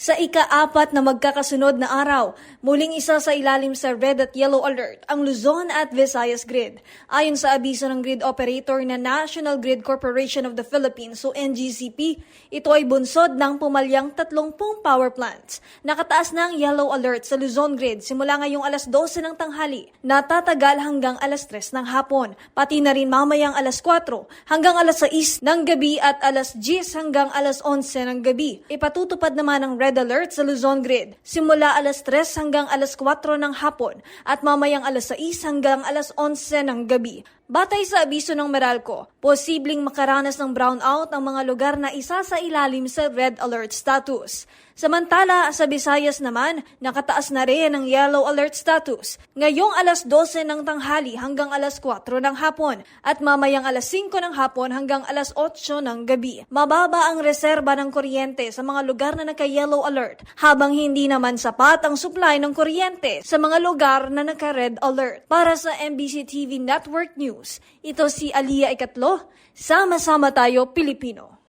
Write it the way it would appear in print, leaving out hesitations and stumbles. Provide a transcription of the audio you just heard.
Sa ika-4 na magkakasunod na araw, muling isa sa ilalim sa red at yellow alert ang Luzon at Visayas Grid. Ayon sa abiso ng grid operator na National Grid Corporation of the Philippines o NGCP, ito ay bunsod ng pumalyang 30 power plants. Nakataas na ang yellow alert sa Luzon Grid simula ngayong alas 12 ng tanghali, natatagal hanggang alas 3 ng hapon, pati na rin mamayang alas 4 hanggang alas 6 ng gabi at alas 10 hanggang alas 11 ng gabi. Ipatutupad naman ang red alert sa Luzon Grid simula alas 3 hanggang alas 4 ng hapon at mamayang alas 6 hanggang alas 11 ng gabi. Batay sa abiso ng Meralco, posibleng makaranas ng brownout ang mga lugar na isa sa ilalim sa red alert status. Samantala, sa Visayas naman, nakataas na rin ang yellow alert status ngayong alas 12 ng tanghali hanggang alas 4 ng hapon at mamayang alas 5 ng hapon hanggang alas 8 ng gabi. Mababa ang reserba ng kuryente sa mga lugar na naka-yellow alert habang hindi naman sapat ang supply ng kuryente sa mga lugar na naka-red alert. Para sa MBC TV Network News, ito si Aliyah Ikatlo, Sama-sama Tayo Pilipino.